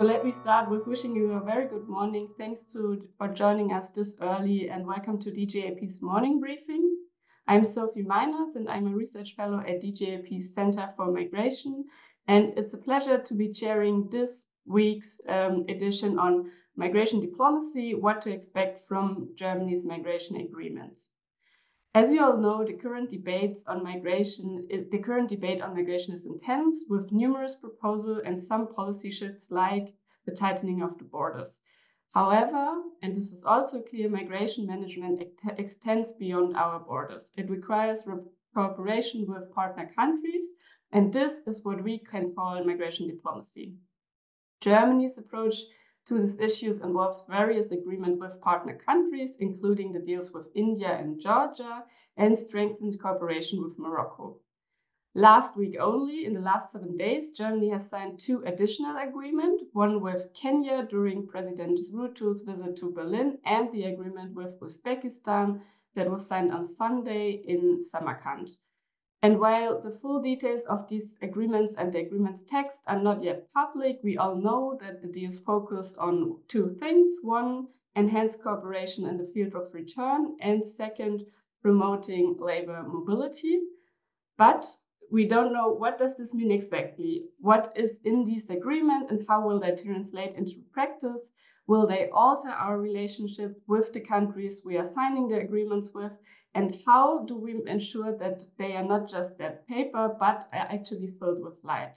So let me start with wishing you a very good morning. Thanks for joining us this early, and welcome to DGAP's morning briefing. I'm Sophie Meiners and I'm a research fellow at DGAP's Center for Migration. And it's a pleasure to be chairing this week's edition on migration diplomacy, what to expect from Germany's migration agreements. As you all know, the current debate on migration is intense, with numerous proposals and some policy shifts like the tightening of the borders. However, and this is also clear, migration management extends beyond our borders. It requires cooperation with partner countries, and this is what we can call migration diplomacy. Germany's approach to these issues involves various agreements with partner countries, including the deals with India and Georgia, and strengthened cooperation with Morocco. Last week only, in the last 7 days, Germany has signed 2 additional agreements, one with Kenya during President Ruto's visit to Berlin, and the agreement with Uzbekistan that was signed on Sunday in Samarkand. And while the full details of these agreements and the agreement's text are not yet public, we all know that the deals focused on 2 things. One, enhanced cooperation in the field of return, and second, promoting labor mobility. But we don't know, what does this mean exactly? What is in these agreements and how will they translate into practice? Will they alter our relationship with the countries we are signing the agreements with? And how do we ensure that they are not just dead paper, but are actually filled with light?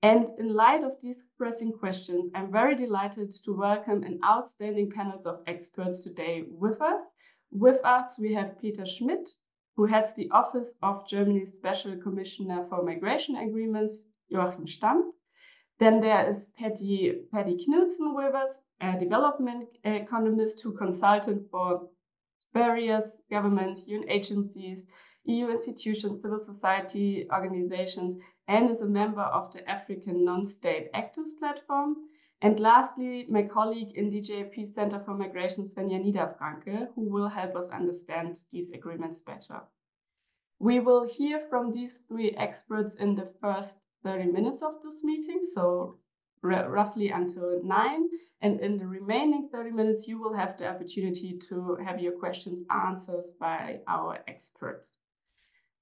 And in light of these pressing questions, I'm very delighted to welcome an outstanding panel of experts today with us. With us, we have Peter Schmidt, who heads the Office of Germany's Special Commissioner for Migration Agreements, Joachim Stamm. Then there is Paddy Knudsen with us, a development economist who consulted for various governments, UN agencies, EU institutions, civil society organizations, and is a member of the African Non-State Actors Platform. And lastly, my colleague in DGAP's Center for Migration, Svenja Niederfranke, who will help us understand these agreements better. We will hear from these 3 experts in the first 30 minutes of this meeting, so roughly until 9. And in the remaining 30 minutes, you will have the opportunity to have your questions answered by our experts.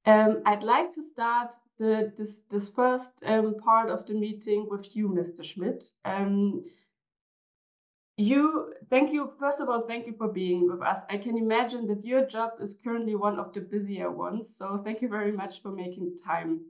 I'd like to start this first part of the meeting with you, Mr. Schmidt. First of all, thank you for being with us. I can imagine that your job is currently one of the busier ones, so thank you very much for making time.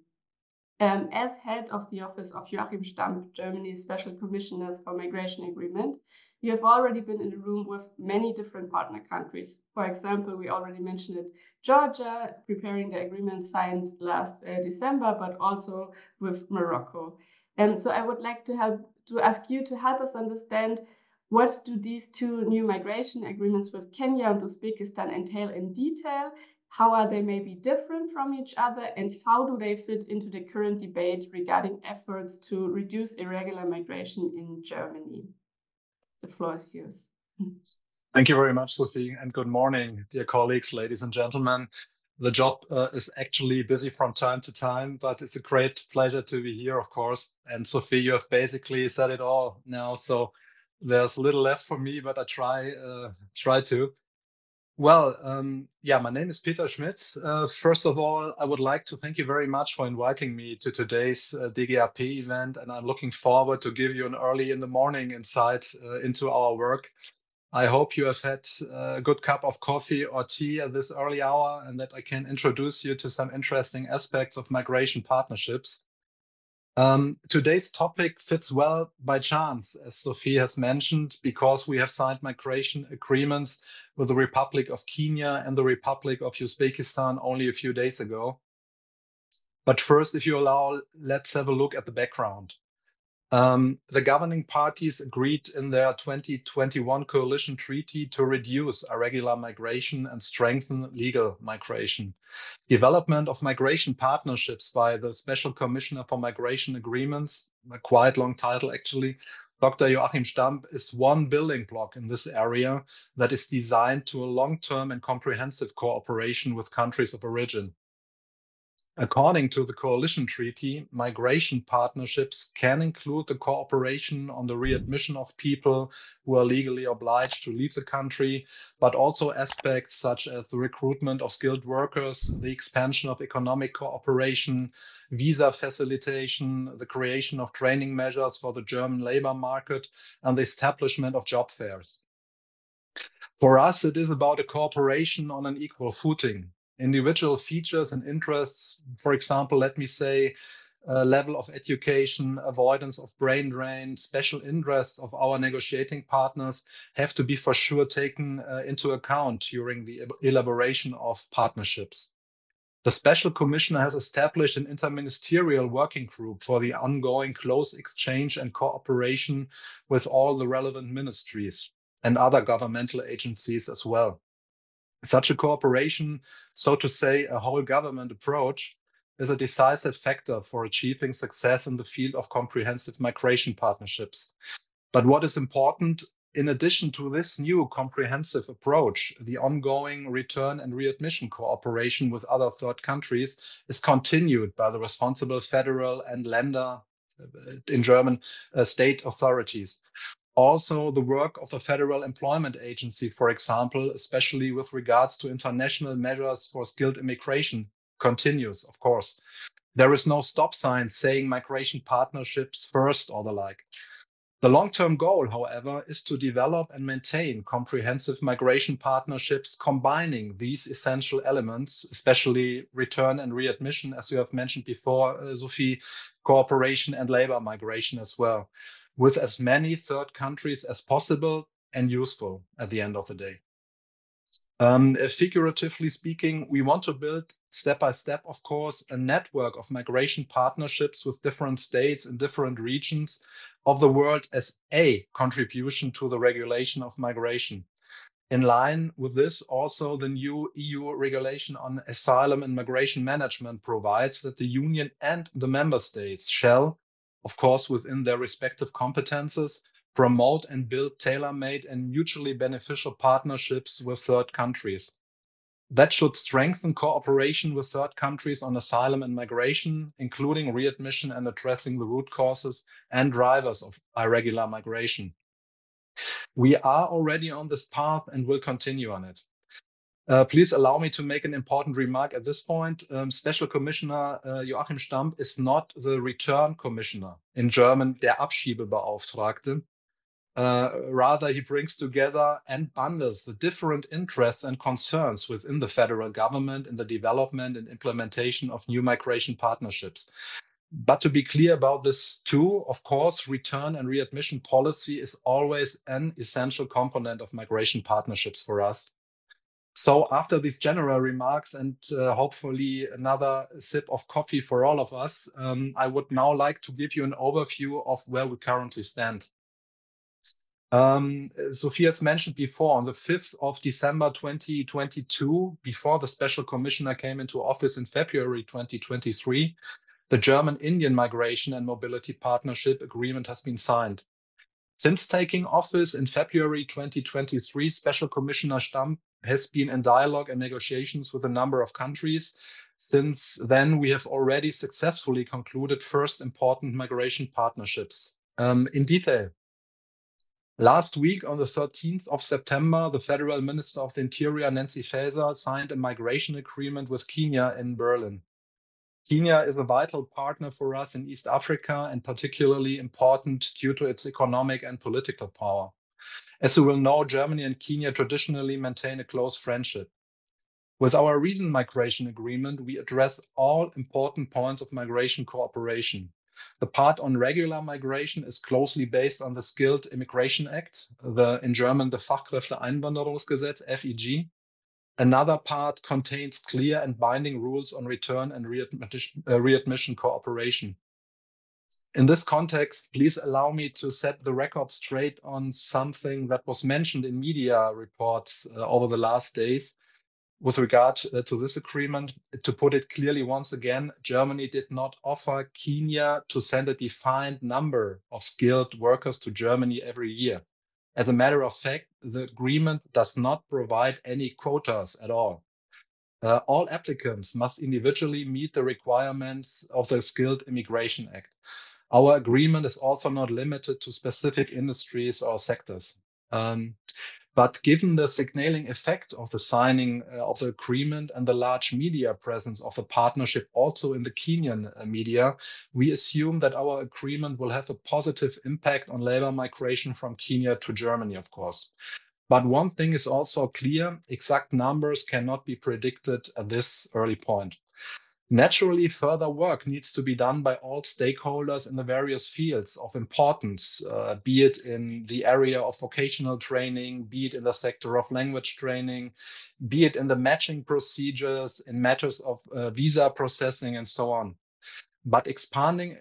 As head of the office of Joachim Stamm, Germany's Special Commissioners for Migration Agreement, you have already been in the room with many different partner countries. For example, we already mentioned it, Georgia, preparing the agreement signed last December, but also with Morocco. So I would like to ask you to help us understand, what do these 2 new migration agreements with Kenya and Uzbekistan entail in detail? How are they maybe different from each other, and how do they fit into the current debate regarding efforts to reduce irregular migration in Germany? The floor is yours. Thank you very much, Sophie, and good morning, dear colleagues, ladies and gentlemen. The job is actually busy from time to time, but it's a great pleasure to be here, of course. And Sophie, you have basically said it all now, so there's little left for me, but I try to. Well, my name is Peter Schmidt. First of all, I would like to thank you very much for inviting me to today's DGAP event, and I'm looking forward to give you an early in the morning insight into our work. I hope you have had a good cup of coffee or tea at this early hour, and that I can introduce you to some interesting aspects of migration partnerships. Today's topic fits well by chance, as Sophie has mentioned, because we have signed migration agreements with the Republic of Kenya and the Republic of Uzbekistan only a few days ago. But first, if you allow, let's have a look at the background. The governing parties agreed in their 2021 coalition treaty to reduce irregular migration and strengthen legal migration. Development of migration partnerships by the Special Commissioner for Migration Agreements, a quite long title actually, Dr. Joachim Stamm, is one building block in this area that is designed to a long-term and comprehensive cooperation with countries of origin. According to the Coalition Treaty, migration partnerships can include the cooperation on the readmission of people who are legally obliged to leave the country, but also aspects such as the recruitment of skilled workers, the expansion of economic cooperation, visa facilitation, the creation of training measures for the German labor market, and the establishment of job fairs. For us, it is about a cooperation on an equal footing. Individual features and interests, for example, let me say, level of education, avoidance of brain drain, special interests of our negotiating partners have to be for sure taken into account during the elaboration of partnerships. The Special Commissioner has established an interministerial working group for the ongoing close exchange and cooperation with all the relevant ministries and other governmental agencies as well. Such a cooperation, so to say, a whole government approach, is a decisive factor for achieving success in the field of comprehensive migration partnerships. But what is important, in addition to this new comprehensive approach, the ongoing return and readmission cooperation with other third countries is continued by the responsible federal and Länder, in German, state authorities. Also, the work of the Federal Employment Agency, for example, especially with regards to international measures for skilled immigration, continues, of course. There is no stop sign saying migration partnerships first or the like. The long-term goal, however, is to develop and maintain comprehensive migration partnerships combining these essential elements, especially return and readmission, as you have mentioned before, Sophie, cooperation and labor migration as well, with as many third countries as possible and useful at the end of the day. Figuratively speaking, we want to build step by step, of course, a network of migration partnerships with different states in different regions of the world as a contribution to the regulation of migration. In line with this, also the new EU regulation on asylum and migration management provides that the Union and the member states shall, of course, within their respective competences, promote and build tailor-made and mutually beneficial partnerships with third countries. That should strengthen cooperation with third countries on asylum and migration, including readmission and addressing the root causes and drivers of irregular migration. We are already on this path and will continue on it. Please allow me to make an important remark at this point. Special Commissioner Joachim Stamp is not the Return Commissioner, in German, der Abschiebebeauftragte. Rather, he brings together and bundles the different interests and concerns within the federal government in the development and implementation of new migration partnerships. But to be clear about this too, of course, return and readmission policy is always an essential component of migration partnerships for us. So after these general remarks and hopefully another sip of coffee for all of us, I would now like to give you an overview of where we currently stand. Sophie has mentioned before, on the 5th of December 2022, before the Special Commissioner came into office in February 2023, the German-Indian Migration and Mobility Partnership Agreement has been signed. Since taking office in February 2023, Special Commissioner Stamp has been in dialogue and negotiations with a number of countries. Since then, we have already successfully concluded first important migration partnerships. In detail, last week, on the 13th of September, the Federal Minister of the Interior, Nancy Faeser, signed a migration agreement with Kenya in Berlin. Kenya is a vital partner for us in East Africa and particularly important due to its economic and political power. As you will know, Germany and Kenya traditionally maintain a close friendship. With our recent migration agreement, we address all important points of migration cooperation. The part on regular migration is closely based on the Skilled Immigration Act, in German, the Fachkräfteeinwanderungsgesetz, FEG. Another part contains clear and binding rules on return and readmission cooperation. In this context, please allow me to set the record straight on something that was mentioned in media reports over the last days with regard to this agreement. To put it clearly once again, Germany did not offer Kenya to send a defined number of skilled workers to Germany every year. As a matter of fact, the agreement does not provide any quotas at all. All applicants must individually meet the requirements of the Skilled Immigration Act. Our agreement is also not limited to specific industries or sectors. But given the signaling effect of the signing of the agreement and the large media presence of the partnership also in the Kenyan media, we assume that our agreement will have a positive impact on labor migration from Kenya to Germany, of course. But one thing is also clear, exact numbers cannot be predicted at this early point. Naturally, further work needs to be done by all stakeholders in the various fields of importance, be it in the area of vocational training, be it in the sector of language training, be it in the matching procedures, in matters of visa processing, and so on. But expanding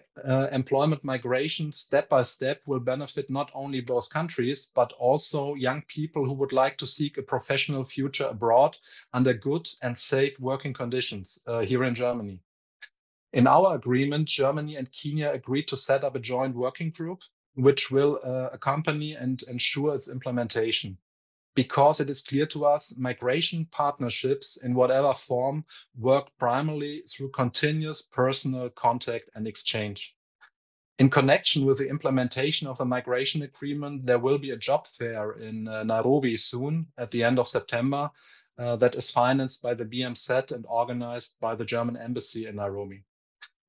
employment migration step by step will benefit not only both countries, but also young people who would like to seek a professional future abroad under good and safe working conditions here in Germany. In our agreement, Germany and Kenya agreed to set up a joint working group, which will accompany and ensure its implementation. Because it is clear to us, migration partnerships in whatever form work primarily through continuous personal contact and exchange. In connection with the implementation of the migration agreement, there will be a job fair in Nairobi soon at the end of September that is financed by the BMZ and organized by the German embassy in Nairobi.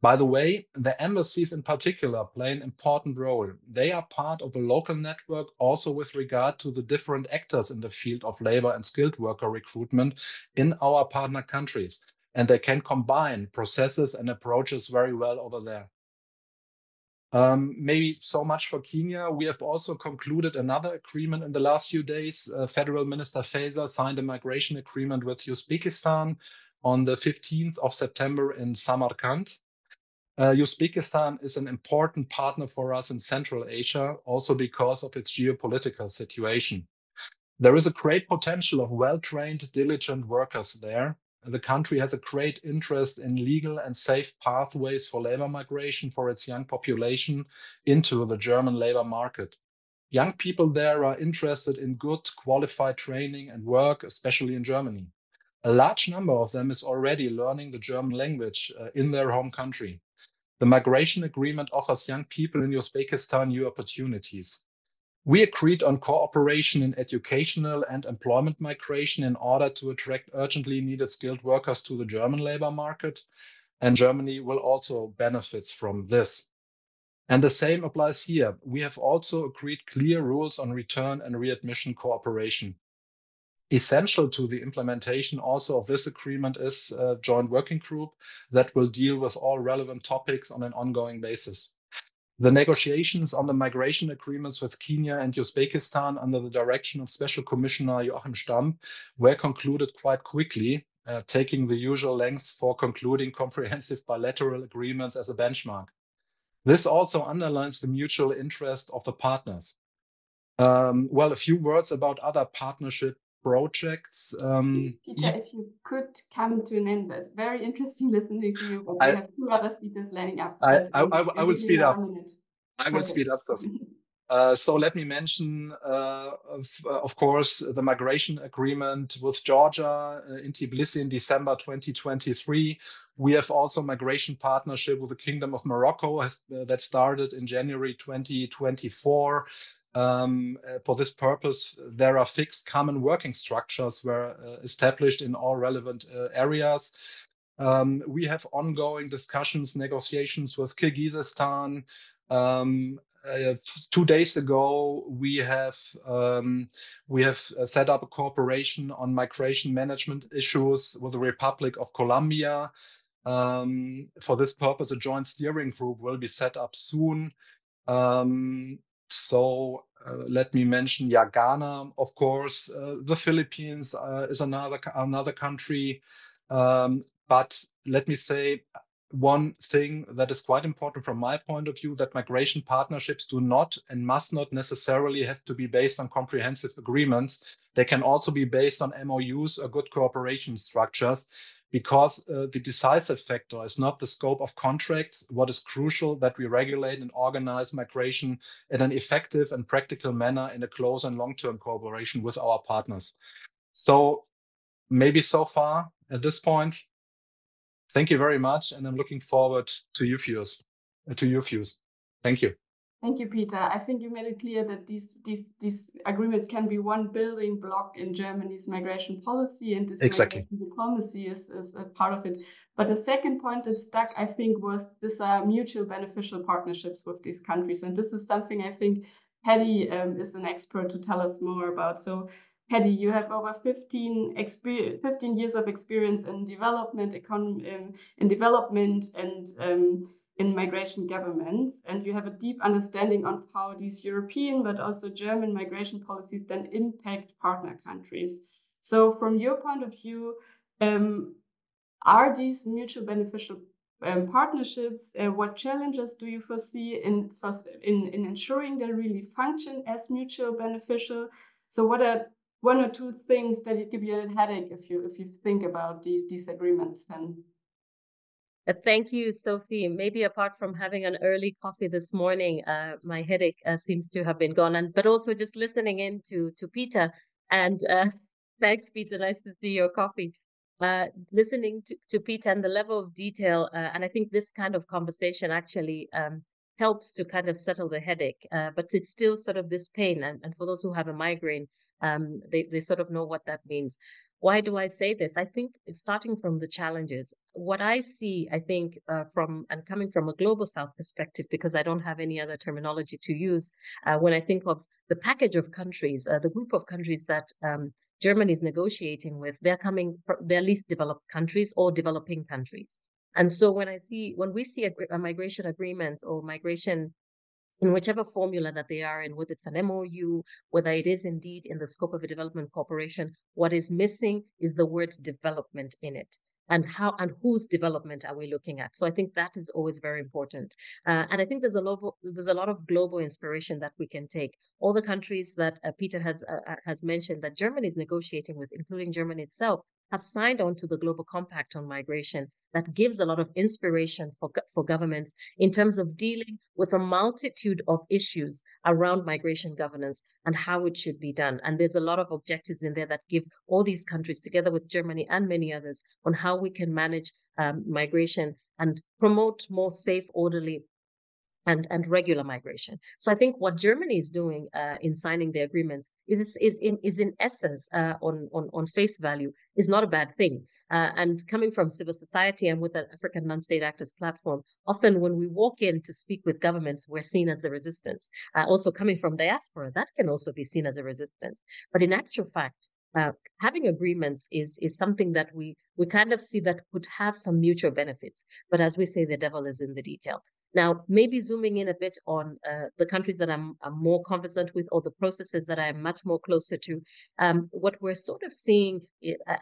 By the way, the embassies in particular play an important role. They are part of a local network also with regard to the different actors in the field of labor and skilled worker recruitment in our partner countries. And they can combine processes and approaches very well over there. Maybe so much for Kenya. We have also concluded another agreement in the last few days. Federal Minister Faeser signed a migration agreement with Uzbekistan on the 15th of September in Samarkand. Uzbekistan is an important partner for us in Central Asia, also because of its geopolitical situation. There is a great potential of well-trained, diligent workers there. The country has a great interest in legal and safe pathways for labor migration for its young population into the German labor market. Young people there are interested in good, qualified training and work, especially in Germany. A large number of them is already learning the German language in their home country. The migration agreement offers young people in Uzbekistan new opportunities. We agreed on cooperation in educational and employment migration in order to attract urgently needed skilled workers to the German labor market, and Germany will also benefit from this. And the same applies here. We have also agreed clear rules on return and readmission cooperation. Essential to the implementation also of this agreement is a joint working group that will deal with all relevant topics on an ongoing basis. The negotiations on the migration agreements with Kenya and Uzbekistan under the direction of Special Commissioner Joachim Stamm were concluded quite quickly, taking the usual length for concluding comprehensive bilateral agreements as a benchmark. This also underlines the mutual interest of the partners. Well, a few words about other partnership projects. Peter, if you could come to an end, that's very interesting listening to you, but we have two other speakers lining up. I will speed up. I will speed up, Sophie. So let me mention, of course, the migration agreement with Georgia in Tbilisi in December 2023. We have also migration partnership with the Kingdom of Morocco that started in January 2024. For this purpose, there are fixed common working structures were established in all relevant areas. We have ongoing discussions, negotiations with Kyrgyzstan. 2 days ago, we have set up a cooperation on migration management issues with the Republic of Colombia. For this purpose, a joint steering group will be set up soon. So let me mention, Ghana, of course. The Philippines is another country. But let me say one thing that is quite important from my point of view, that migration partnerships do not and must not necessarily have to be based on comprehensive agreements. They can also be based on MOUs or good cooperation structures, because the decisive factor is not the scope of contracts. What is crucial that we regulate and organize migration in an effective and practical manner in a close and long-term cooperation with our partners. So maybe so far at this point. Thank you very much, and I'm looking forward to your views. Thank you. Thank you, Peter. I think you made it clear that these agreements can be one building block in Germany's migration policy, and this Exactly. migration diplomacy is a part of it. But the second point that stuck, I think, was these are mutual beneficial partnerships with these countries. And this is something I think Paddy is an expert to tell us more about. So Paddy, you have over 15 years of experience in development, in development and in migration governments, and you have a deep understanding on how these European but also German migration policies then impact partner countries. So from your point of view, are these mutual beneficial partnerships? What challenges do you foresee in ensuring they really function as mutual beneficial? So what are one or two things that give you a headache if you think about these agreements then? Thank you, Sophie. Maybe apart from having an early coffee this morning, my headache seems to have been gone. But also just listening in to Peter. And thanks, Peter. Nice to see your coffee. Listening to Peter and the level of detail. And I think this kind of conversation actually helps to kind of settle the headache. But it's still sort of this pain. And for those who have a migraine, they sort of know what that means. Why do I say this? I think it's starting from the challenges. What I see, I think, from and coming from a global south perspective, because I don't have any other terminology to use, when I think of the package of countries, the group of countries that Germany is negotiating with, they're least developed countries or developing countries. And so when we see a migration agreement or migration in whichever formula that they are in, whether it's an MOU, whether it is indeed in the scope of a development cooperation, what is missing is the word development in it. And how and whose development are we looking at? So I think that is always very important. And I think there's a lot of global inspiration that we can take. All the countries that Peter has mentioned that Germany is negotiating with, including Germany itself, have signed on to the Global Compact on Migration that gives a lot of inspiration for governments in terms of dealing with a multitude of issues around migration governance and how it should be done. And there's a lot of objectives in there that give all these countries, together with Germany and many others, on how we can manage migration and promote more safe, orderly, and regular migration. So I think what Germany is doing in signing the agreements is in essence on face value is not a bad thing. And coming from civil society and with the African Non-State Actors Platform, often when we walk in to speak with governments, we're seen as the resistance. Also coming from diaspora, that can also be seen as a resistance. But in actual fact, having agreements is something that we kind of see that could have some mutual benefits. But as we say, the devil is in the detail. Now, maybe zooming in a bit on the countries that I'm more conversant with, or the processes that I'm much more closer to, what we're sort of seeing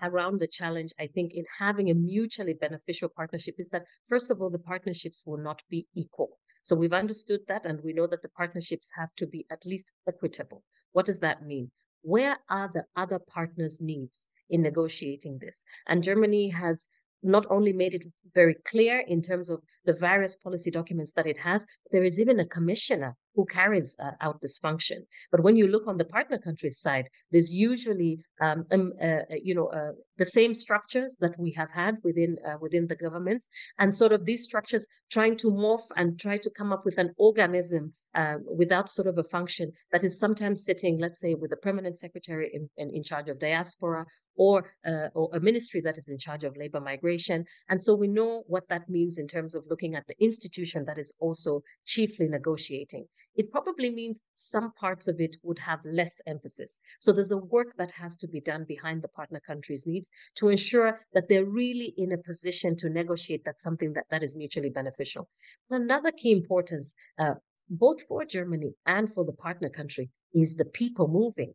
around the challenge, I think, in having a mutually beneficial partnership is that, first of all, the partnerships will not be equal. So we've understood that, and we know that the partnerships have to be at least equitable. What does that mean? Where are the other partners' needs in negotiating this? And Germany has not only made it very clear in terms of the various policy documents that it has, there is even a commissioner who carries out this function. But when you look on the partner countries side, there's usually the same structures that we have had within the governments, and sort of these structures trying to morph and try to come up with an organism without sort of a function that is sometimes sitting, let's say, with a permanent secretary in charge of diaspora, or a ministry that is in charge of labor migration. And so we know what that means in terms of looking at the institution that is also chiefly negotiating. It probably means some parts of it would have less emphasis. So there's a work that has to be done behind the partner countries' needs to ensure that they're really in a position to negotiate that's something that is mutually beneficial. Another key importance, both for Germany and for the partner country, is the people moving.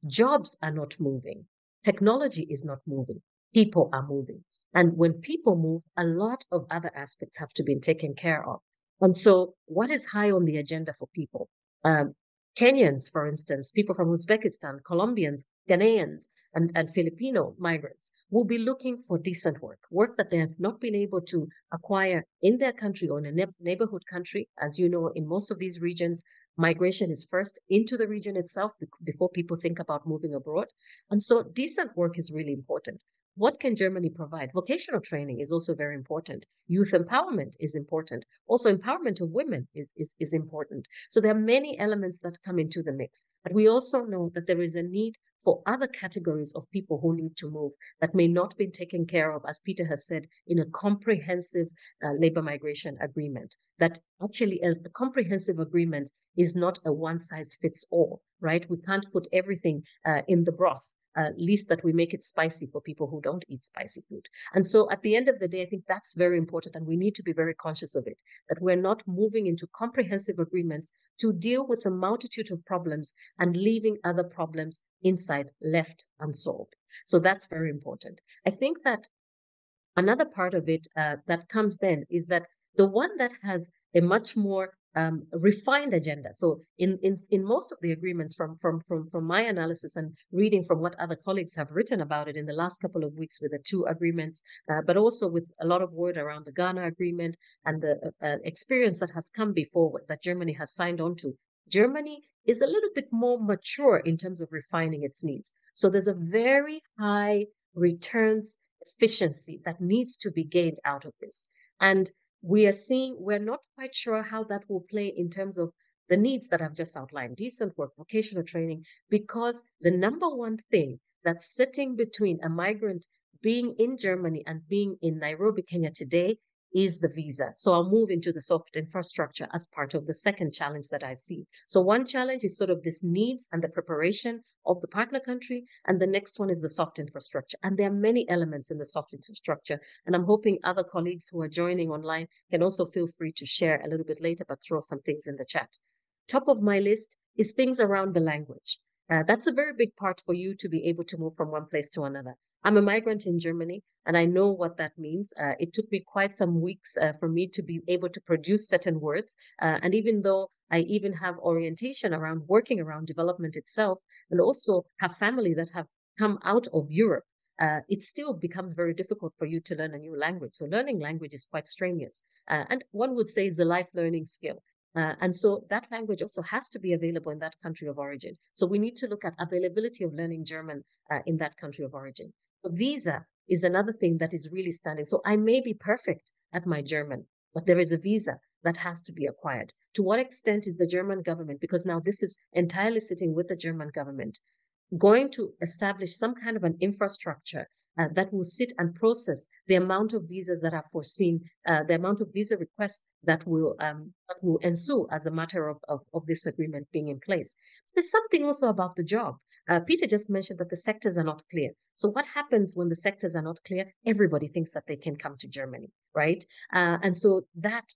Jobs are not moving. Technology is not moving. People are moving. And when people move, a lot of other aspects have to be taken care of. And so what is high on the agenda for people? Kenyans, for instance, people from Uzbekistan, Colombians, Ghanaians, and Filipino migrants will be looking for decent work that they have not been able to acquire in their country or in a neighborhood country. As you know, in most of these regions, migration is first into the region itself before people think about moving abroad. And so decent work is really important. What can Germany provide? Vocational training is also very important. Youth empowerment is important. Also, empowerment of women is important. So there are many elements that come into the mix. But we also know that there is a need for other categories of people who need to move that may not be taken care of, as Peter has said, in a comprehensive labor migration agreement. That actually a comprehensive agreement is not a one-size-fits-all, right? We can't put everything in the broth. Least that we make it spicy for people who don't eat spicy food. And so at the end of the day, I think that's very important, and we need to be very conscious of it, that we're not moving into comprehensive agreements to deal with a multitude of problems and leaving other problems inside left unsolved. So that's very important. I think that another part of it that comes then is that the one that has a much more refined agenda. So in most of the agreements from my analysis and reading from what other colleagues have written about it in the last couple of weeks with the two agreements, but also with a lot of word around the Ghana agreement and the experience that has come before that Germany has signed on to. Germany is a little bit more mature in terms of refining its needs. So there's a very high returns efficiency that needs to be gained out of this. And we're not quite sure how that will play in terms of the needs that I've just outlined, decent work, vocational training, because the number one thing that's sitting between a migrant being in Germany and being in Nairobi, Kenya today is the visa. So I'll move into the soft infrastructure as part of the second challenge that I see. So one challenge is sort of this needs and the preparation of the partner country, and the next one is the soft infrastructure. And there are many elements in the soft infrastructure, and I'm hoping other colleagues who are joining online can also feel free to share a little bit later, but throw some things in the chat. Top of my list is things around the language. That's a very big part for you to be able to move from one place to another. I'm a migrant in Germany, and I know what that means. It took me quite some weeks for me to be able to produce certain words. And even though I even have orientation around working around development itself, and also have family that have come out of Europe, it still becomes very difficult for you to learn a new language. So learning language is quite strenuous. And one would say it's a life learning skill. And so that language also has to be available in that country of origin. So we need to look at availability of learning German in that country of origin. The visa is another thing that is really standing. So I may be perfect at my German, but there is a visa that has to be acquired. To what extent is the German government, because now this is entirely sitting with the German government, going to establish some kind of an infrastructure that will sit and process the amount of visas that are foreseen, the amount of visa requests that will ensue as a matter of this agreement being in place. There's something also about the job. Peter just mentioned that the sectors are not clear. So what happens when the sectors are not clear? Everybody thinks that they can come to Germany, right? And so that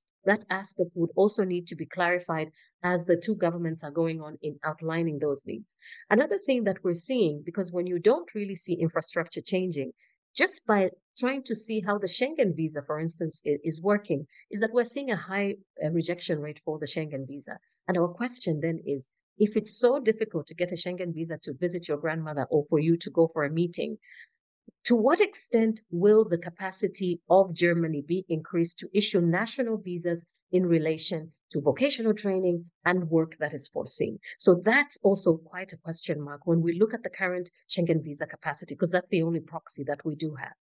aspect would also need to be clarified as the two governments are going on in outlining those needs. Another thing that we're seeing, because when you don't really see infrastructure changing, just by trying to see how the Schengen visa, for instance, is working, is that we're seeing a high rejection rate for the Schengen visa. And our question then is, if it's so difficult to get a Schengen visa to visit your grandmother or for you to go for a meeting, to what extent will the capacity of Germany be increased to issue national visas in relation to vocational training and work that is foreseen? So that's also quite a question mark when we look at the current Schengen visa capacity, because that's the only proxy that we do have.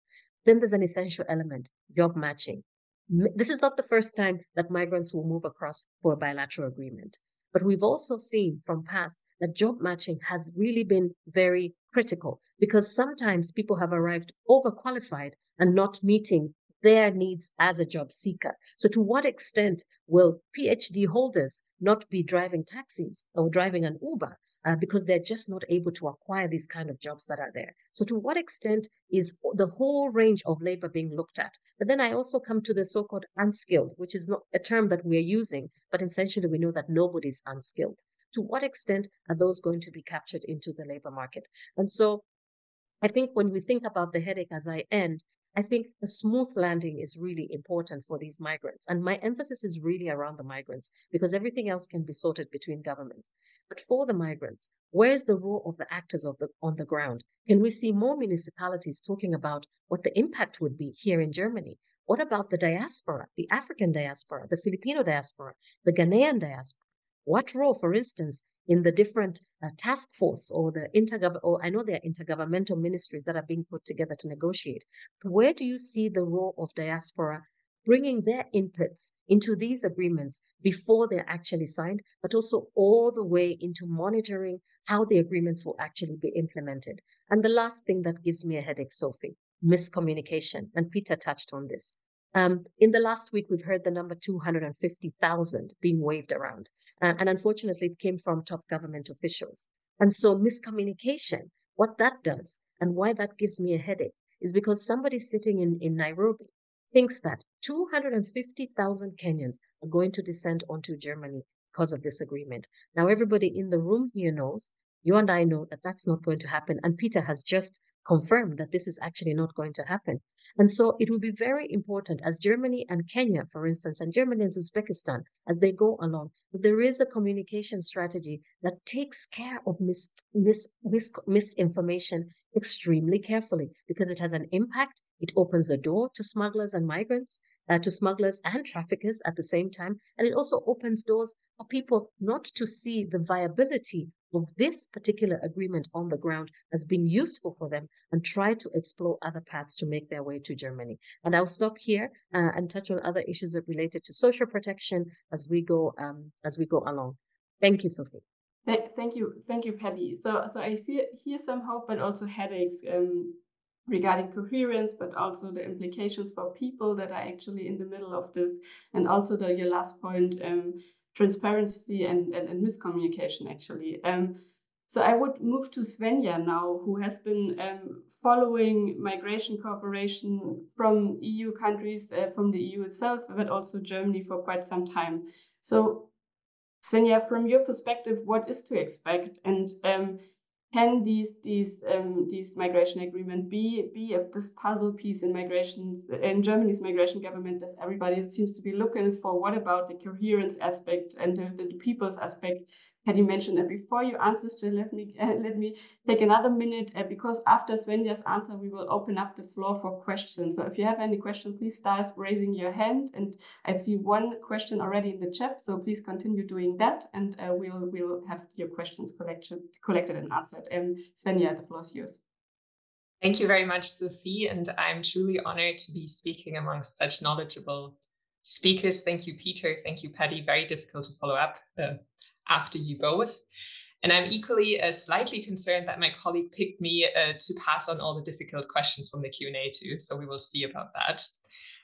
Then there's an essential element, job matching. This is not the first time that migrants will move across for a bilateral agreement. But we've also seen from past that job matching has really been very critical, because sometimes people have arrived overqualified and not meeting their needs as a job seeker. So to what extent will PhD holders not be driving taxis or driving an Uber because they're just not able to acquire these kind of jobs that are there? So to what extent is the whole range of labor being looked at? But then I also come to the so-called unskilled, which is not a term that we're using, but essentially we know that nobody's unskilled. To what extent are those going to be captured into the labor market? And so I think when we think about the headache as I end, I think a smooth landing is really important for these migrants. And my emphasis is really around the migrants, because everything else can be sorted between governments. But for the migrants, where's the role of the actors on the ground? Can we see more municipalities talking about what the impact would be here in Germany? What about the diaspora, the African diaspora, the Filipino diaspora, the Ghanaian diaspora? What role, for instance, in the different task force or I know there are intergovernmental ministries that are being put together to negotiate. Where do you see the role of diaspora bringing their inputs into these agreements before they're actually signed, but also all the way into monitoring how the agreements will actually be implemented? And the last thing that gives me a headache, Sophie, miscommunication. And Peter touched on this. In the last week, we've heard the number 250,000 being waved around. And unfortunately, it came from top government officials. And so miscommunication, what that does and why that gives me a headache is because somebody sitting in Nairobi thinks that 250,000 Kenyans are going to descend onto Germany because of this agreement. Now, everybody in the room here knows, you and I know that that's not going to happen. And Peter has just confirmed that this is actually not going to happen. And so it will be very important as Germany and Kenya, for instance, and Germany and Uzbekistan, as they go along, that there is a communication strategy that takes care of misinformation extremely carefully, because it has an impact. It opens a door to smugglers and migrants, to smugglers and traffickers at the same time. And it also opens doors for people not to see the viability of this particular agreement on the ground as being useful for them and try to explore other paths to make their way to Germany. And I'll stop here and touch on other issues related to social protection as we go along. Thank you, Sophie. Thank you, Paddy. So I see here some hope, but also headaches regarding coherence, but also the implications for people that are actually in the middle of this, and also your last point, transparency and miscommunication, actually. So I would move to Svenja now, who has been following migration cooperation from EU countries, from the EU itself, but also Germany for quite some time. So Svenja, from your perspective, what is to expect, and can these migration agreement be this puzzle piece in Germany's migration government, as everybody seems to be looking for? What about the coherence aspect and the people's aspect? Paddy mentioned it. Before you answer, still let me take another minute, because after Svenja's answer, we will open up the floor for questions. So if you have any questions, please start raising your hand. And I see one question already in the chat, so please continue doing that, and we'll have your questions collected and answered. Svenja, the floor is yours. Thank you very much, Sophie, and I'm truly honored to be speaking amongst such knowledgeable speakers. Thank you, Peter. Thank you, Paddy. Very difficult to follow up after you both. And I'm equally slightly concerned that my colleague picked me to pass on all the difficult questions from the Q&A too, so we will see about that.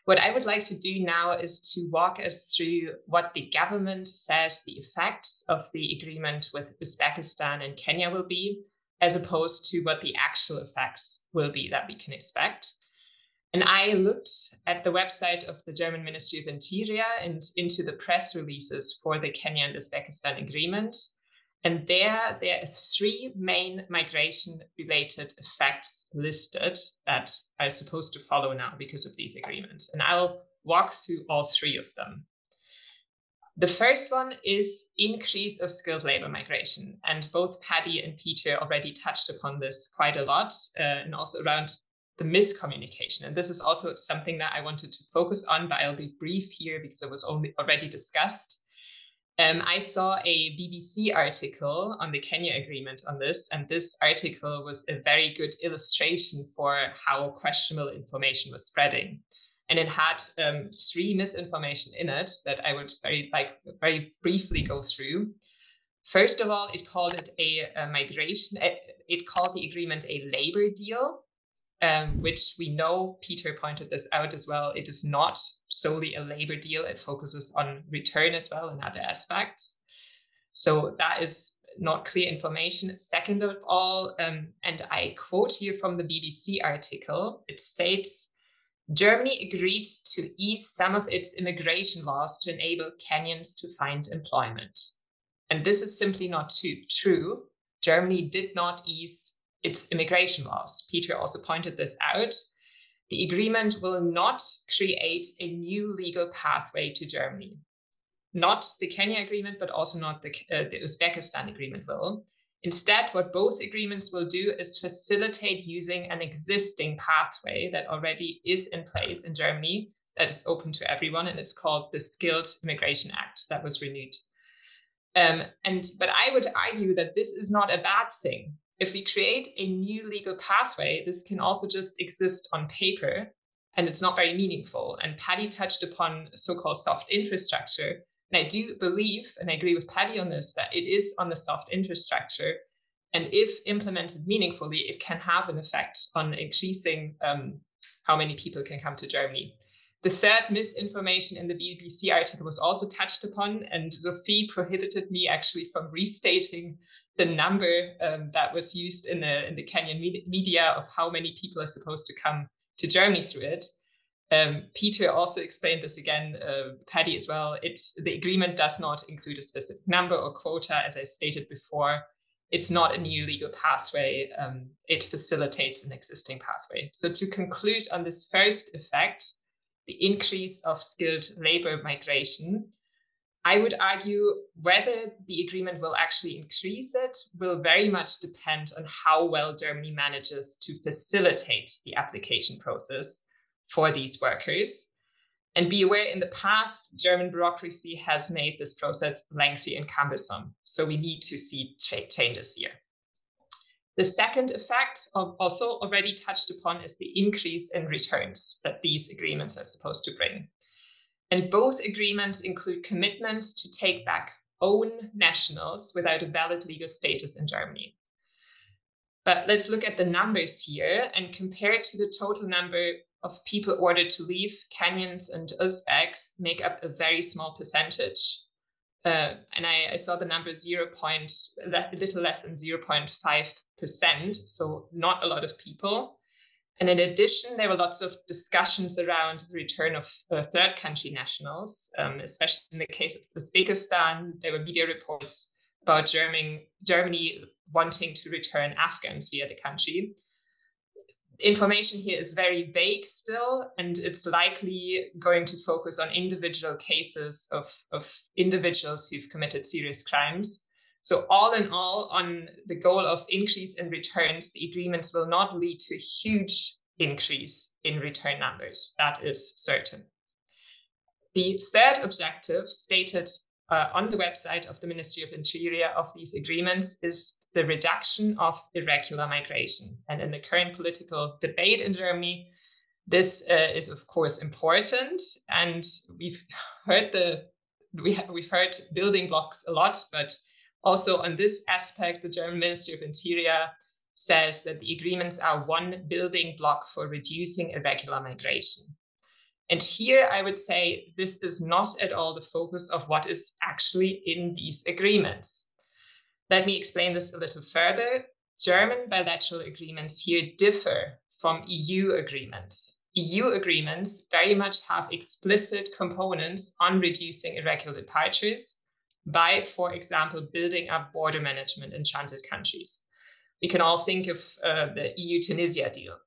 What I would like to do now is to walk us through what the government says the effects of the agreement with Uzbekistan and Kenya will be, as opposed to what the actual effects will be that we can expect. And I looked at the website of the German Ministry of Interior and into the press releases for the Kenya and Uzbekistan agreement. And there are three main migration-related effects listed that are supposed to follow now because of these agreements. And I'll walk through all three of them. The first one is increase of skilled labor migration. And both Paddy and Peter already touched upon this quite a lot, and also around the miscommunication. And this is also something that I wanted to focus on, but I'll be brief here because it was already discussed. I saw a BBC article on the Kenya agreement on this, and this article was a very good illustration for how questionable information was spreading. And it had three misinformation in it that I would very briefly go through. First of all, it called it it called the agreement a labor deal, which we know, Peter pointed this out as well, it is not solely a labor deal. It focuses on return as well and other aspects. So that is not clear information. Second of all, and I quote here from the BBC article, it states, Germany agreed to ease some of its immigration laws to enable Kenyans to find employment. And this is simply not true. Germany did not ease its immigration laws. Peter also pointed this out. The agreement will not create a new legal pathway to Germany. not the Kenya agreement, but also not the Uzbekistan agreement will. Instead, what both agreements will do is facilitate using an existing pathway that already is in place in Germany that is open to everyone, and it's called the Skilled Immigration Act that was renewed. But I would argue that this is not a bad thing. If we create a new legal pathway, this can also just exist on paper, and it's not very meaningful. And Paddy touched upon so-called soft infrastructure. And I do believe, and I agree with Paddy on this, that it is on the soft infrastructure. And if implemented meaningfully, it can have an effect on increasing how many people can come to Germany. The third misinformation in the BBC article was also touched upon, and Sophie prohibited me actually from restating the number that was used in the Kenyan media of how many people are supposed to come to Germany through it. Peter also explained this again, Paddy as well. The agreement does not include a specific number or quota, as I stated before. It's not a new legal pathway. It facilitates an existing pathway. So to conclude on this first effect, the increase of skilled labor migration, I would argue whether the agreement will actually increase it will very much depend on how well Germany manages to facilitate the application process for these workers. And be aware, in the past, German bureaucracy has made this process lengthy and cumbersome. So we need to see changes here. The second effect, also already touched upon, is the increase in returns that these agreements are supposed to bring. And both agreements include commitments to take back own nationals without a valid legal status in Germany. But let's look at the numbers here, and compared to the total number of people ordered to leave, Kenyans and Uzbeks make up a very small percentage. And I saw the number a little less than 0.5%, so not a lot of people. And in addition, there were lots of discussions around the return of third country nationals, especially in the case of Uzbekistan. There were media reports about Germany wanting to return Afghans via the country. Information here is very vague still, and it's likely going to focus on individual cases of individuals who've committed serious crimes. So all in all, on the goal of increase in returns, the agreements will not lead to a huge increase in return numbers. That is certain. The third objective stated on the website of the Ministry of Interior of these agreements is the reduction of irregular migration. And in the current political debate in Germany, this is of course important. And we've heard building blocks a lot, but also on this aspect, the German Ministry of Interior says that the agreements are one building block for reducing irregular migration. And here I would say this is not at all the focus of what is actually in these agreements. Let me explain this a little further. German bilateral agreements here differ from EU agreements. EU agreements very much have explicit components on reducing irregular departures by, for example, building up border management in transit countries. We can all think of the EU-Tunisia deal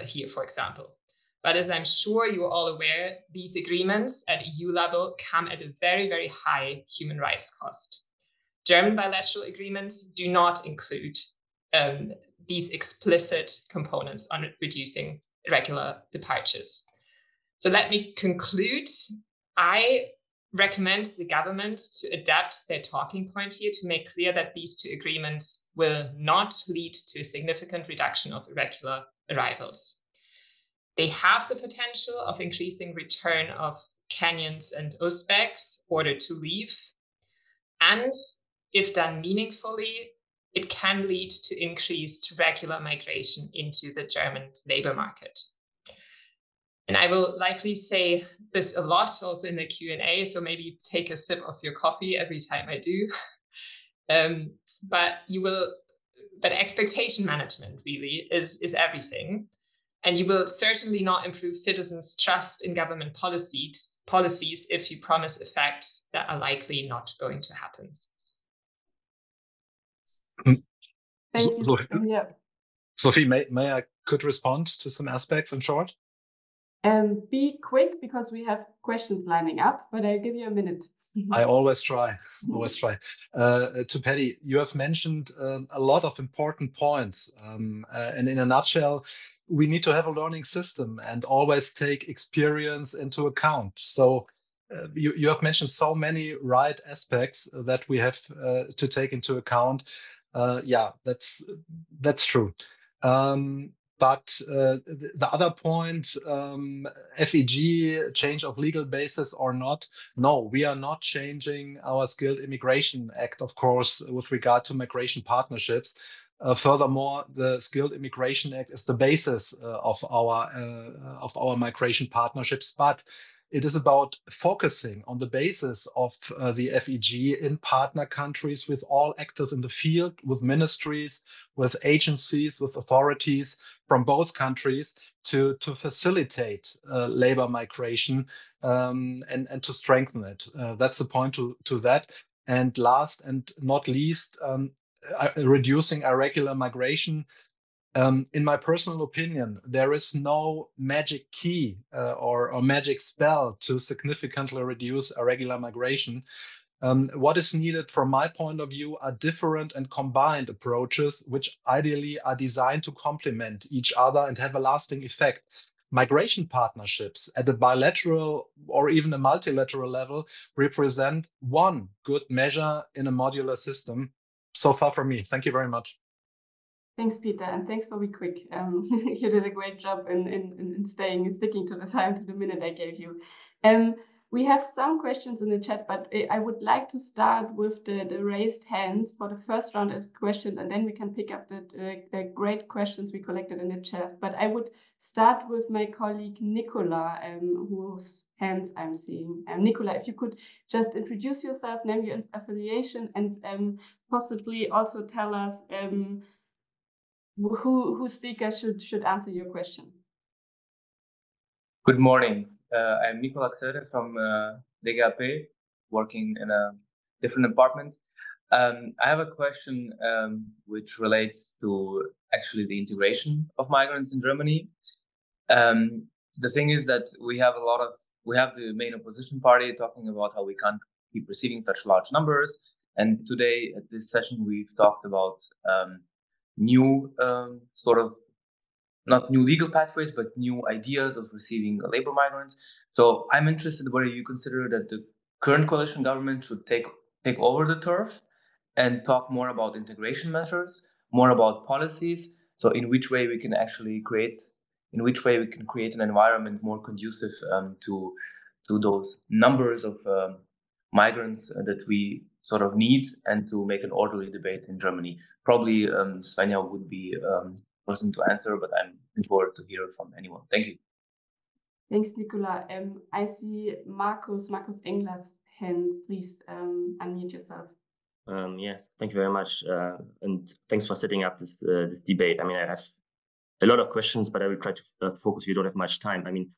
here, for example. But as I'm sure you're all aware, these agreements at EU level come at a very, very high human rights cost. German bilateral agreements do not include these explicit components on reducing irregular departures. So let me conclude. I recommend the government to adapt their talking point here to make clear that these two agreements will not lead to a significant reduction of irregular arrivals. They have the potential of increasing return of Kenyans and Uzbeks ordered to leave. And if done meaningfully, it can lead to increased regular migration into the German labor market. And I will likely say this a lot also in the Q&A, so maybe take a sip of your coffee every time I do. But expectation management really is everything. And you will certainly not improve citizens' trust in government policies if you promise effects that are likely not going to happen. Thank you. Yeah. Sophie, may I could respond to some aspects in short? Be quick because we have questions lining up, but I'll give you a minute. I always try. To Paddy, you have mentioned a lot of important points. And in a nutshell, we need to have a learning system and always take experience into account. So you have mentioned so many right aspects that we have to take into account. Yeah, that's true. But the other point, FEG, change of legal basis or not, no, we are not changing our Skilled Immigration Act, of course, with regard to migration partnerships. Furthermore, the Skilled Immigration Act is the basis of our migration partnerships, but it is about focusing on the basis of the FEG in partner countries with all actors in the field, with ministries, with agencies, with authorities from both countries to facilitate labor migration and to strengthen it. That's the point to that. And last and not least, reducing irregular migration. In my personal opinion, there is no magic key or magic spell to significantly reduce irregular migration. What is needed from my point of view are different and combined approaches, which ideally are designed to complement each other and have a lasting effect. Migration partnerships at a bilateral or even a multilateral level represent one good measure in a modular system. So far from me. Thank you very much. Thanks, Peter, and thanks for being quick. You did a great job in sticking to the time, to the minute I gave you. We have some questions in the chat, but I would like to start with the raised hands for the first round as questions, and then we can pick up the great questions we collected in the chat. But I would start with my colleague Nicola, whose hands I'm seeing. Nicola, if you could just introduce yourself, name your affiliation, and possibly also tell us who speaker should answer your question. Good morning. I'm Nicola from DGAP, working in a different department. I have a question which relates to actually the integration of migrants in Germany. The thing is that we have the main opposition party talking about how we can't keep receiving such large numbers. And today at this session, we've talked about new not new legal pathways, but new ideas of receiving labor migrants. So I'm interested whether you consider that the current coalition government should take over the turf and talk more about integration measures, more about policies. So in which way we can actually create an environment more conducive to those numbers of migrants that we sort of need, and to make an orderly debate in Germany. Probably Svenja would be person to answer, but I'm looking forward to hear from anyone. Thank you. Thanks, Nicola. I see Markus Engler's hand. Please unmute yourself. Yes, thank you very much. And thanks for setting up this debate. I mean, I have a lot of questions, but I will try to focus. We don't have much time. I mean,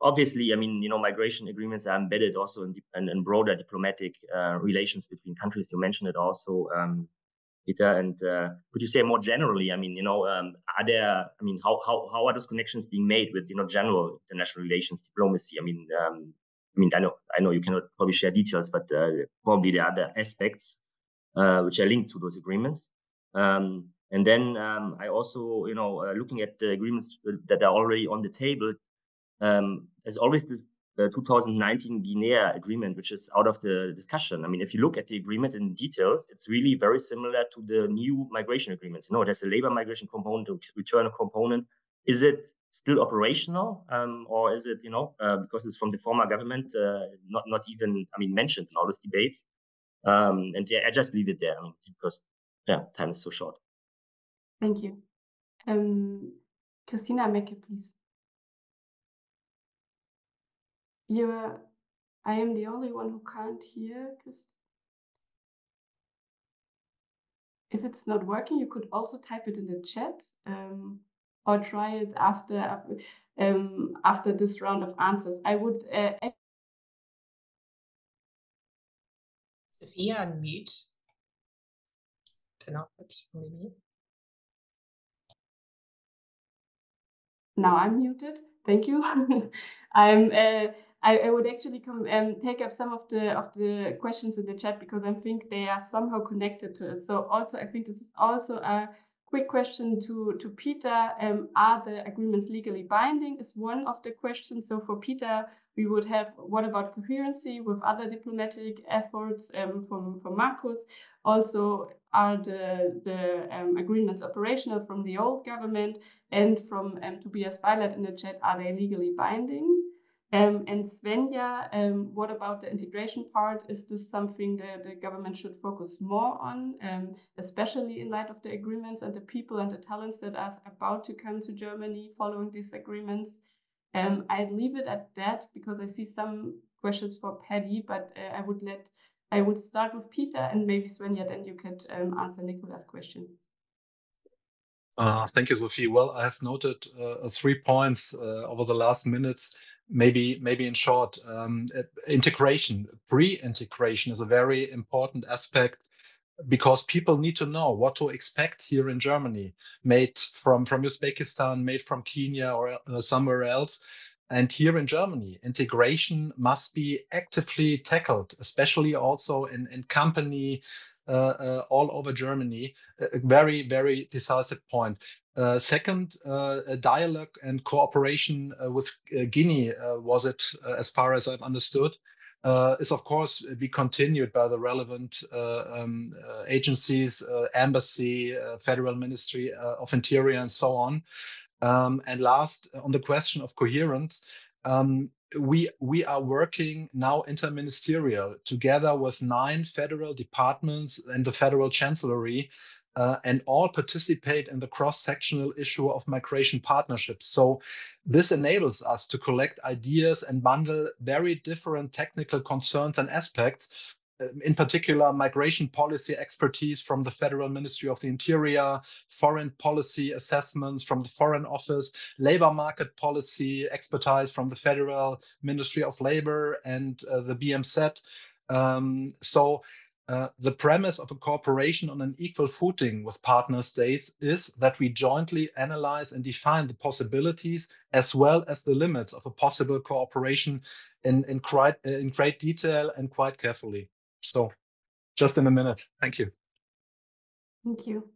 obviously, I mean, migration agreements are embedded also in broader diplomatic relations between countries. You mentioned it also, Peter. And could you say more generally? I mean, are there? I mean, how are those connections being made with general international relations, diplomacy? I mean, I know you cannot probably share details, but probably there are other aspects which are linked to those agreements. And then I also, looking at the agreements that are already on the table, there's always this 2019 Guinea agreement, which is out of the discussion. I mean, if you look at the agreement in details, it's really very similar to the new migration agreements. It has a labor migration component, a return component. Is it still operational, or is it, because it's from the former government, not even, mentioned in all these debates? And yeah, I just leave it there. I mean, because time is so short. Thank you. Christina Mecke, please. I am the only one who can't hear. If it's not working, you could also type it in the chat, or try it after this round of answers. I would. Sophia, unmute. Turn off it. Maybe. Now I'm muted. Thank you. I would actually take up some of the questions in the chat because I think they are somehow connected to it. So also, I think this is also a quick question to Peter. Are the agreements legally binding? Is one of the questions. So for Peter, we would have, what about coherency with other diplomatic efforts from Markus? Also, are the agreements operational from the old government? And from Tobias Beilat in the chat, are they legally binding? And Svenja, what about the integration part? Is this something that the government should focus more on, especially in light of the agreements and the people and the talents that are about to come to Germany following these agreements? I'd leave it at that because I see some questions for Paddy, but I would start with Peter and maybe Svenja, then you could answer Nicola's question. Thank you, Sophie. Well, I have noted 3 points over the last minutes. Maybe in short, integration, pre-integration is a very important aspect because people need to know what to expect here in Germany, made from Uzbekistan, made from Kenya or somewhere else. And here in Germany, integration must be actively tackled, especially also in company all over Germany. A very, very decisive point. Second, dialogue and cooperation with Guinea, was it, as far as I've understood, is of course be continued by the relevant agencies, embassy, Federal Ministry of Interior, and so on. And last, on the question of coherence, we are working now interministerial together with 9 federal departments and the Federal Chancellery, and all participate in the cross-sectional issue of migration partnerships. So this enables us to collect ideas and bundle very different technical concerns and aspects, in particular, migration policy expertise from the Federal Ministry of the Interior, foreign policy assessments from the Foreign Office, labor market policy expertise from the Federal Ministry of Labor and the BMZ. The premise of a cooperation on an equal footing with partner states is that we jointly analyze and define the possibilities as well as the limits of a possible cooperation in great detail and quite carefully. So just in a minute. Thank you. Thank you.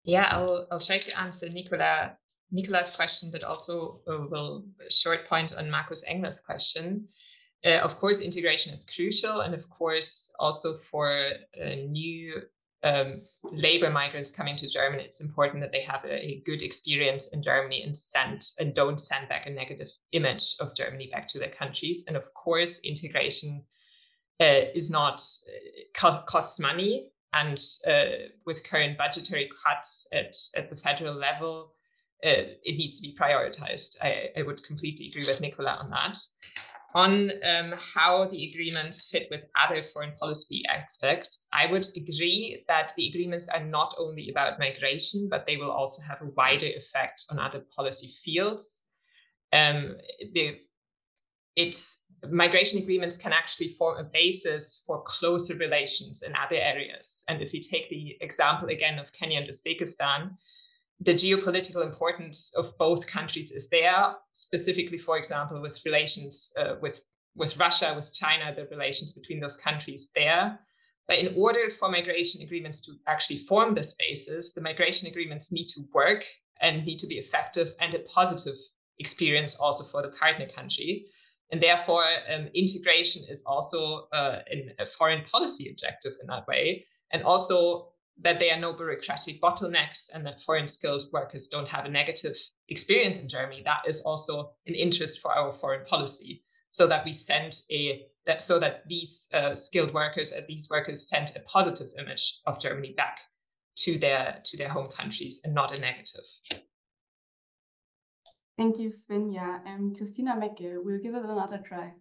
Yeah, I'll try to answer Nicola's question, but also will short point on Markus Engler's question. Of course, integration is crucial, and of course, also for new labor migrants coming to Germany, it's important that they have a good experience in Germany and don't send back a negative image of Germany back to their countries. And of course, integration is not costs money, and with current budgetary cuts at the federal level, it needs to be prioritized. I would completely agree with Nicola on that. On how the agreements fit with other foreign policy aspects, I would agree that the agreements are not only about migration, but they will also have a wider effect on other policy fields. Migration agreements can actually form a basis for closer relations in other areas. And if we take the example again of Kenya and Uzbekistan, the geopolitical importance of both countries is there, specifically, for example, with relations with Russia, with China, the relations between those countries there. But in order for migration agreements to actually form this basis, the migration agreements need to work and need to be effective and a positive experience also for the partner country. And therefore, integration is also a foreign policy objective in that way. And also that there are no bureaucratic bottlenecks and that foreign skilled workers don't have a negative experience in Germany. That is also an interest for our foreign policy, so that we so that these skilled workers, these workers send a positive image of Germany back to their home countries and not a negative. Thank you, Svenja. Christina Mecke, we'll give it another try.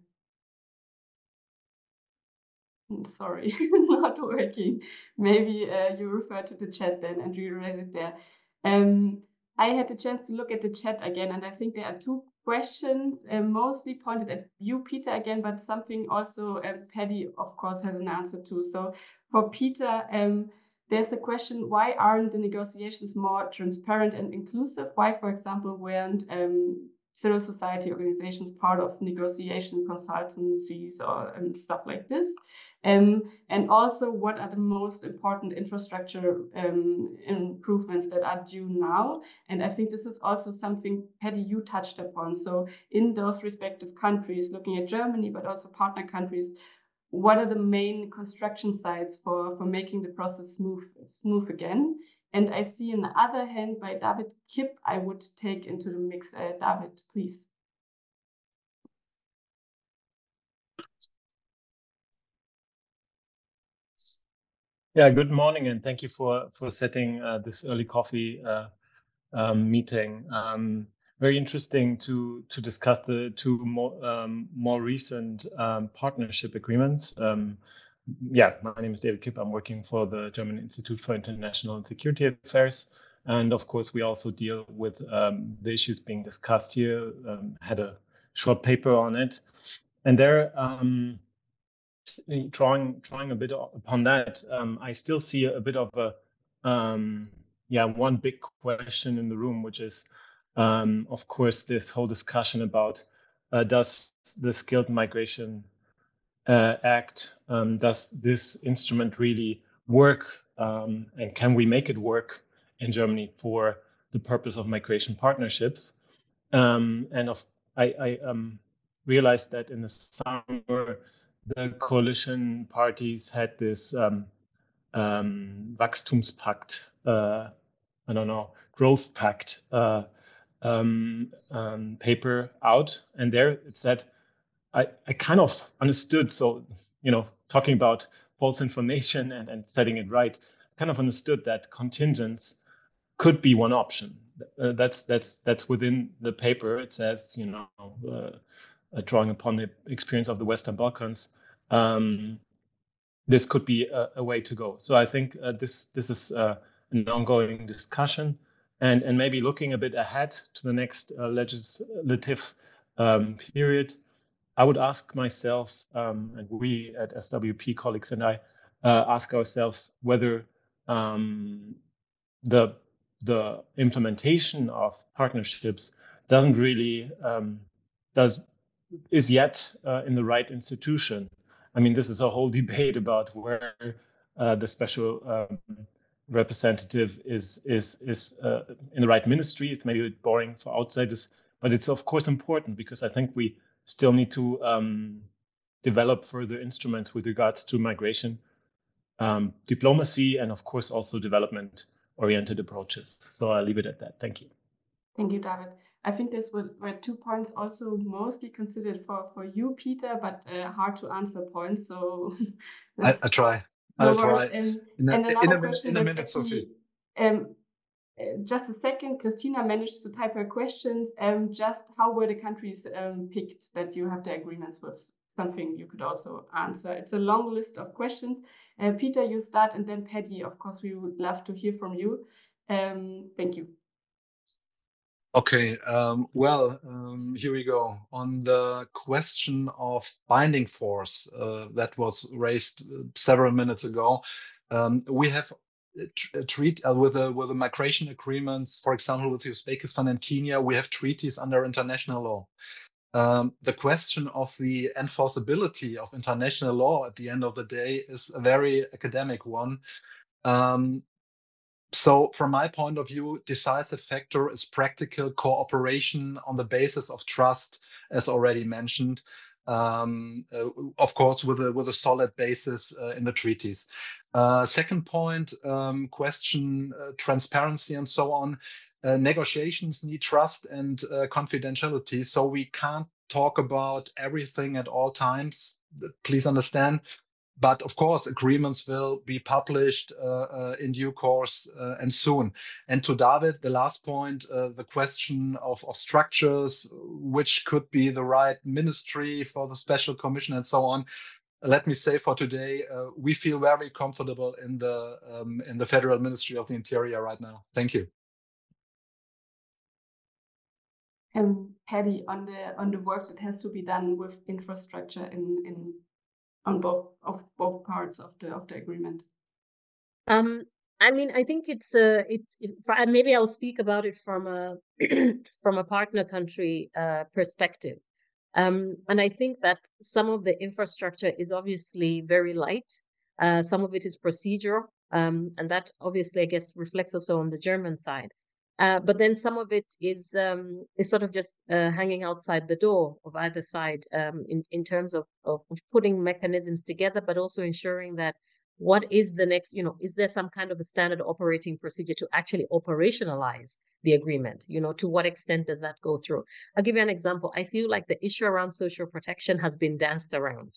Sorry, not working. Maybe you refer to the chat then and you raise it there. I had the chance to look at the chat again, and I think there are 2 questions, mostly pointed at you, Peter, again, but something also Paddy, of course, has an answer to. So for Peter, there's the question, why aren't the negotiations more transparent and inclusive? Why, for example, weren't civil society organizations part of negotiation consultancies or stuff like this? And also, what are the most important infrastructure improvements that are due now? And I think this is also something, Paddy, you touched upon. So in those respective countries, looking at Germany, but also partner countries, what are the main construction sites for making the process smooth again? And I see on the other hand by David Kipp, I would take into the mix. David, please. Yeah, good morning, and thank you for setting this early coffee meeting. Very interesting to discuss the two more recent partnership agreements. Yeah, my name is David Kipp. I'm working for the German Institute for International and Security Affairs, and of course we also deal with the issues being discussed here. Had a short paper on it, and there. Drawing a bit upon that, I still see a bit of a one big question in the room, which is of course this whole discussion about does the Skilled Migration Act, does this instrument really work, and can we make it work in Germany for the purpose of migration partnerships? I realized that in the summer the coalition parties had this Wachstumspakt, growth pact paper out, and there it said, I kind of understood. So, talking about false information and setting it right, kind of understood that contingents could be one option. That's within the paper. It says, drawing upon the experience of the Western Balkans, this could be a way to go. So I think this is an ongoing discussion, and maybe looking a bit ahead to the next legislative period. I would ask myself, and we at SWP colleagues and I ask ourselves whether the implementation of partnerships doesn't really is yet in the right institution. I mean, this is a whole debate about where the special representative is in the right ministry. It's maybe a bit boring for outsiders, but it's of course important because I think we still need to develop further instruments with regards to migration, diplomacy, and of course also development-oriented approaches. So I'll leave it at that. Thank you. Thank you, David. I think this were 2 points also mostly considered for you, Peter, but hard to answer points. So I try. I'll try. And in another a question minute, Sophie. Just a second, Christina managed to type her questions. Just how were the countries picked that you have the agreements with? Something you could also answer. It's a long list of questions. Peter, you start, and then Paddy. Of course, we would love to hear from you. Thank you. Okay, here we go. On the question of binding force that was raised several minutes ago, we have with the migration agreements, for example, with Uzbekistan and Kenya, we have treaties under international law. The question of the enforceability of international law at the end of the day is a very academic one. So from my point of view, decisive factor is practical cooperation on the basis of trust, as already mentioned, of course, with a solid basis in the treaties. Second point, question, transparency and so on. Negotiations need trust and confidentiality, so we can't talk about everything at all times. Please understand. But of course, agreements will be published in due course and soon. And to David, the last point, the question of structures, which could be the right ministry for the special commission and so on. Let me say for today, we feel very comfortable in the Federal Ministry of the Interior right now. Thank you. Paddy, on the work that has to be done with infrastructure on both parts of the agreement. I mean, I think maybe I'll speak about it from a from a partner country perspective. And I think that some of the infrastructure is obviously very light. Some of it is procedural, and that obviously, I guess, reflects also on the German side. But then some of it is sort of just hanging outside the door of either side in terms of putting mechanisms together, but also ensuring that what is the next, is there some kind of a standard operating procedure to actually operationalize the agreement? To what extent does that go through? I'll give you an example. I feel like the issue around social protection has been danced around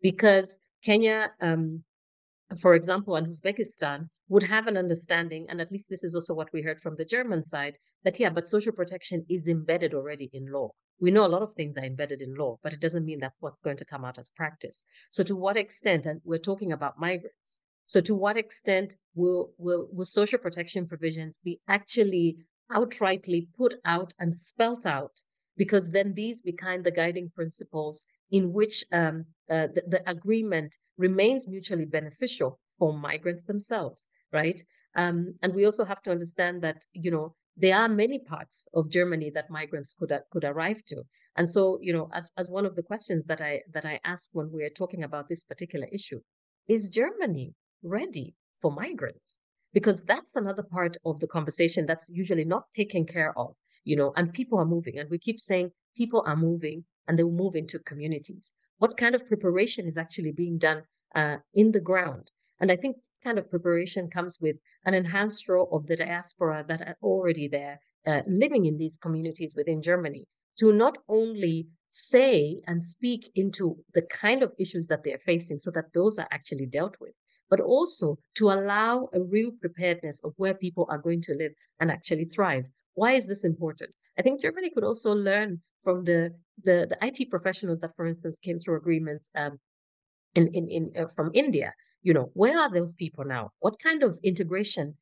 because Kenya, for example, and Uzbekistan would have an understanding, and at least this is also what we heard from the German side, that but social protection is embedded already in law. We know a lot of things are embedded in law, but it doesn't mean that's what's going to come out as practice. So to what extent, and we're talking about migrants, so to what extent will social protection provisions be actually outrightly put out and spelt out? Because then these become the guiding principles in which the agreement remains mutually beneficial for migrants themselves, right? And we also have to understand that, there are many parts of Germany that migrants could arrive to. And so, as one of the questions that I asked when we are talking about this particular issue, is Germany ready for migrants? Because that's another part of the conversation that's usually not taken care of, and people are moving. And we keep saying people are moving and they will move into communities. What kind of preparation is actually being done in the ground? And I think kind of preparation comes with an enhanced role of the diaspora that are already there, living in these communities within Germany, to not only say and speak into the kind of issues that they're facing so that those are actually dealt with, but also to allow a real preparedness of where people are going to live and actually thrive. Why is this important? I think Germany could also learn from the IT professionals that, for instance, came through agreements from India. Where are those people now? What kind of integration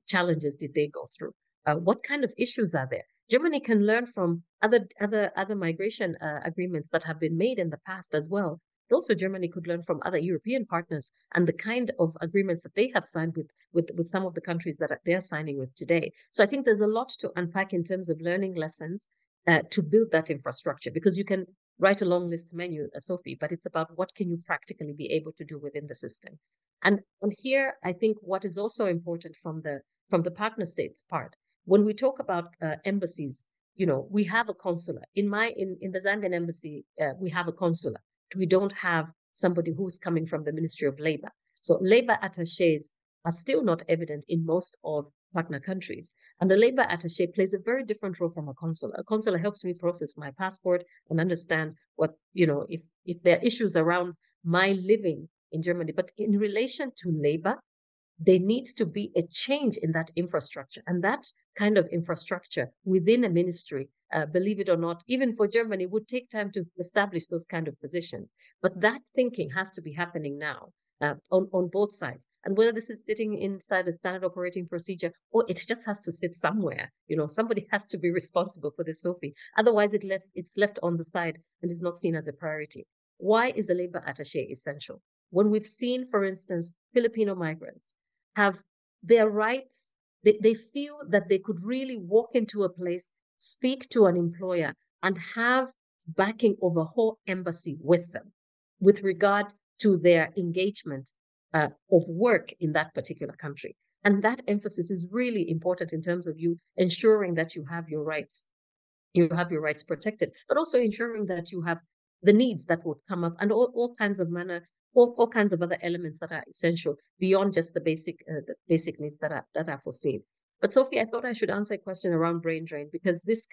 challenges did they go through? What kind of issues are there? Germany can learn from other migration agreements that have been made in the past as well. But also, Germany could learn from other European partners and the kind of agreements that they have signed with some of the countries that they're signing with today. So I think there's a lot to unpack in terms of learning lessons to build that infrastructure, because you can write a long list menu, Sophie, but it's about what can you practically be able to do within the system. And here, I think what is also important from the partner states part, when we talk about embassies, we have a consular. In the Zambian embassy, we have a consular. We don't have somebody who's coming from the Ministry of Labor. So labor attachés are still not evident in most of partner countries. And the labor attaché plays a very different role from a consular. A consular helps me process my passport and understand what, if there are issues around my living in Germany. But in relation to labor, there needs to be a change in that infrastructure. And that kind of infrastructure within a ministry, believe it or not, even for Germany, would take time to establish those kind of positions. But that thinking has to be happening now on both sides. And whether this is sitting inside a standard operating procedure or it just has to sit somewhere, somebody has to be responsible for this, Sophie. Otherwise, it's left on the side and is not seen as a priority. Why is a labor attaché essential? When we've seen, for instance, Filipino migrants have their rights, they feel that they could really walk into a place, speak to an employer, and have backing of a whole embassy with them with regard to their engagement of work in that particular country. And that emphasis is really important in terms of you ensuring that you have your rights. You have your rights protected, but also ensuring that you have the needs that would come up and all kinds of all kinds of other elements that are essential beyond just the basic needs that are foreseen. But Sophie, I thought I should answer a question around brain drain, because this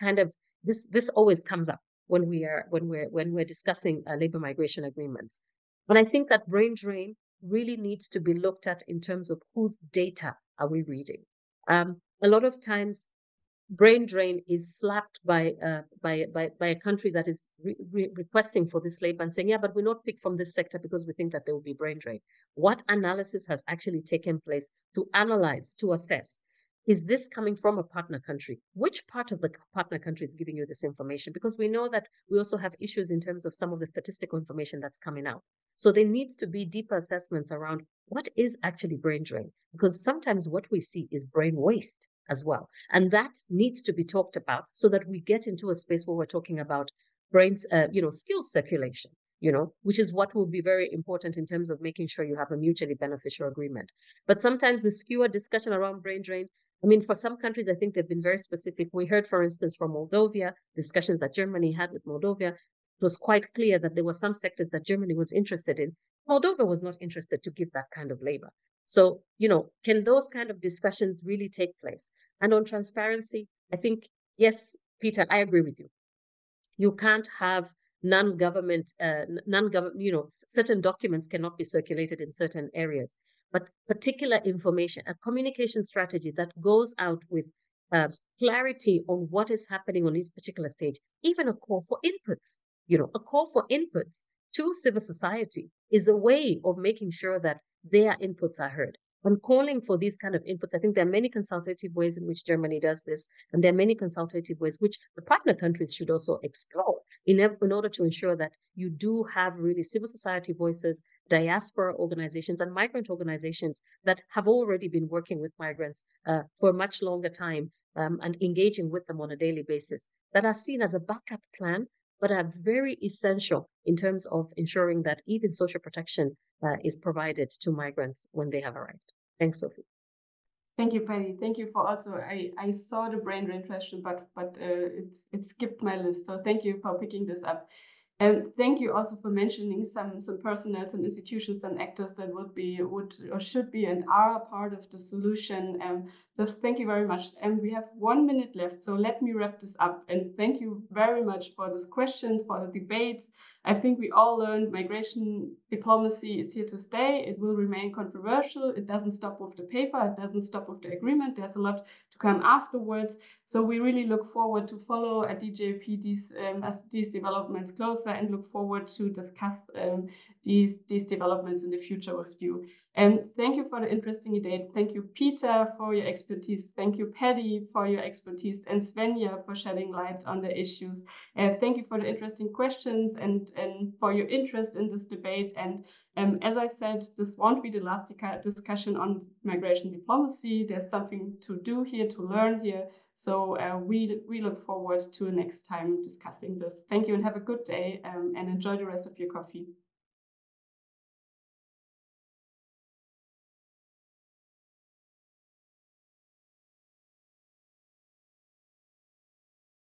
always comes up when we're discussing labor migration agreements. And I think that brain drain really needs to be looked at in terms of whose data are we reading. A lot of times, brain drain is slapped by a country that is requesting for this labor and saying, yeah, but we're not picked from this sector because we think that there will be brain drain. What analysis has actually taken place to analyze, to assess? Is this coming from a partner country? Which part of the partner country is giving you this information? Because we know that we also have issues in terms of some of the statistical information that's coming out. So there needs to be deeper assessments around what is actually brain drain, because sometimes what we see is brain waste as well. And that needs to be talked about so that we get into a space where we're talking about brains, skills circulation, which is what will be very important in terms of making sure you have a mutually beneficial agreement. But sometimes the skewer discussion around brain drain, I mean, for some countries, I think they've been very specific. We heard, for instance, from Moldova, discussions that Germany had with Moldova. It was quite clear that there were some sectors that Germany was interested in. Moldova was not interested to give that kind of labor. So, can those kind of discussions really take place? And on transparency, I think, yes, Peter, I agree with you. You can't have non-government, certain documents cannot be circulated in certain areas, but particular information, a communication strategy that goes out with clarity on what is happening on this particular stage, even a call for inputs, a call for inputs to civil society is a way of making sure that their inputs are heard. And calling for these kind of inputs, I think there are many consultative ways in which Germany does this, and there are many consultative ways which the partner countries should also explore in order to ensure that you do have really civil society voices, diaspora organizations, and migrant organizations that have already been working with migrants for a much longer time and engaging with them on a daily basis, that are seen as a backup plan, but are very essential in terms of ensuring that even social protection is provided to migrants when they have arrived. Thanks, Sophie. Thank you, Paddy. Thank you for also, I saw the brain drain question, but it skipped my list. So thank you for picking this up. And thank you also for mentioning some personnel, some institutions, some actors that would or should be and are a part of the solution. So thank you very much. And we have 1 minute left, so let me wrap this up. And thank you very much for this questions, for the debates. I think we all learned migration diplomacy is here to stay. It will remain controversial. It doesn't stop with the paper. It doesn't stop with the agreement. There's a lot to come afterwards. So we really look forward to follow at DGAP these developments closer and look forward to discuss these developments in the future with you. And thank you for the interesting debate. Thank you, Peter, for your expertise. Thank you, Paddy, for your expertise, and Svenja for shedding light on the issues. Thank you for the interesting questions and for your interest in this debate. And as I said, this won't be the last discussion on migration diplomacy. There's something to do here, to learn here. So we look forward to next time discussing this. Thank you and have a good day and enjoy the rest of your coffee.